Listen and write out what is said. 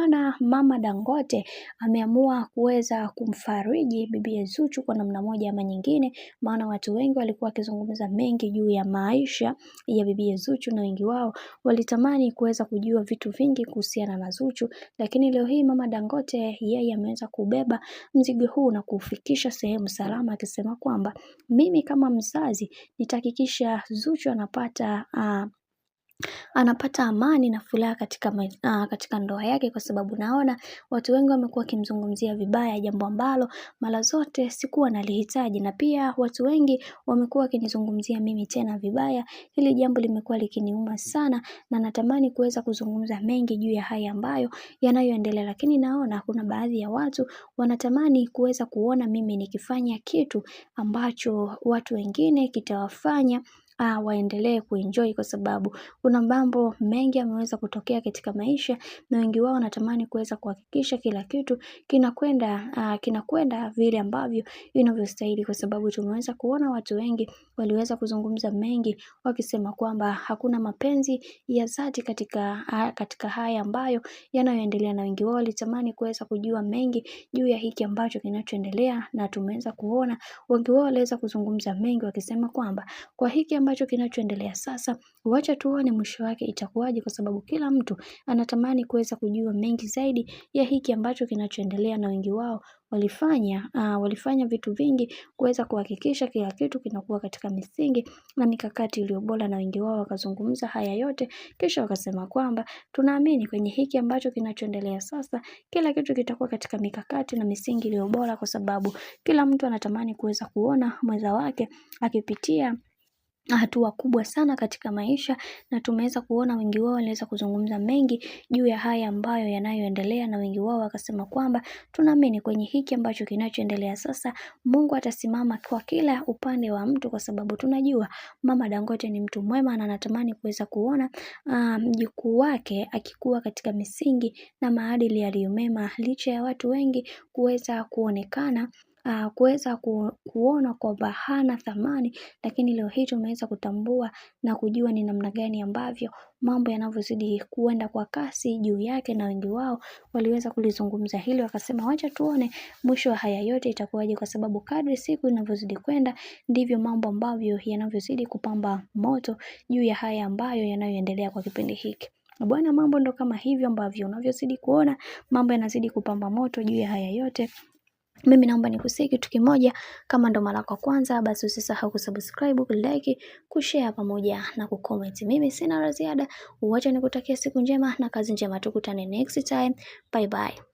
bwana Mama Dangote ameamua kuweza kumfariji bibi Zuchu kwa namna moja ama nyingine, maana watu wengi walikuwa wakizungumza mengi juu ya maisha ya bibi Zuchu na wengi wao walitamani kuweza kujua vitu vingi kuhusiana na Zuchu, lakini leo hii Mama Dangote yeye ameweza kubeba mzigo huu na kufikisha sehemu salama, akisema kwamba mimi kama mzazi nitahakikisha Zuchu anapata amani na furaha katika ndoa yake, kwa sababu naona watu wengi wamekuwa wakimzungumzia vibaya, jambo ambalo mara zote sikuwa nalihitaji, na pia watu wengi wamekuwa wakinizungumzia mimi tena vibaya. Hili jambo limekuwa likiniuma sana na natamani kuweza kuzungumza mengi juu ya haya ambayo yanayoendelea, lakini naona kuna baadhi ya watu wanatamani kuweza kuona mimi nikifanya kitu ambacho watu wengine kitawafanya waendelee kuenjoy, kwa sababu kuna mambo mengi yameweza kutokea katika maisha na wengi wao wanatamani kuweza kuhakikisha kila kitu kinakwenda vile ambavyo inavyostahili, kwa sababu tumeweza kuona watu wengi waliweza kuzungumza mengi wakisema kwamba hakuna mapenzi ya dhati katika haya ambayo yanayoendelea, na wengi wao walitamani kuweza kujua mengi juu ya hiki ambacho kinachoendelea, na tumeweza kuona wengi wao waliweza kuzungumza mengi wakisema kwamba kwa hiki ambacho kinachoendelea sasa, wacha tuone mwisho wake itakuwaje, kwa sababu kila mtu anatamani kuweza kujua mengi zaidi ya hiki ambacho kinachoendelea, na wengi wao walifanya vitu vingi kuweza kuhakikisha kila kitu kinakuwa katika misingi na mikakati iliyo bora, na wengi wao wakazungumza haya yote kisha wakasema kwamba tunaamini kwenye hiki ambacho kinachoendelea sasa, kila kitu kitakuwa katika mikakati na misingi iliyo bora, kwa sababu kila mtu anatamani kuweza kuona mwenza wake akipitia hatua kubwa sana katika maisha, na tumeweza kuona wengi wao waliweza kuzungumza mengi juu ya haya ambayo yanayoendelea, na wengi wao wakasema kwamba tunaamini kwenye hiki ambacho kinachoendelea sasa, Mungu atasimama kwa kila upande wa mtu, kwa sababu tunajua Mama Dangote ni mtu mwema na anatamani kuweza kuona mjukuu wake akikuwa katika misingi na maadili yaliyo mema, licha ya watu wengi kuweza kuweza kuona kwamba hana thamani, lakini leo hii tumeweza kutambua na kujua ni namna gani ambavyo mambo yanavyozidi kuenda kwa kasi juu yake, na wengi wao waliweza kulizungumza hili wakasema wacha tuone mwisho wa haya yote itakuwaje, kwa sababu kadri siku inavyozidi kwenda ndivyo mambo ambavyo yanavyozidi kupamba moto juu ya haya ambayo yanayoendelea kwa kipindi hiki. Bwana, mambo ndo kama hivyo ambavyo unavyozidi kuona mambo yanazidi kupamba moto juu ya haya yote. Mimi naomba nikusihi kitu kimoja, kama ndo mara kwa kwanza basi usisahau kusubscribe, kulike, kushare pamoja na kucomment. Mimi sina la ziada, wacha nikutakia siku njema na kazi njema, tukutane next time. Bye bye.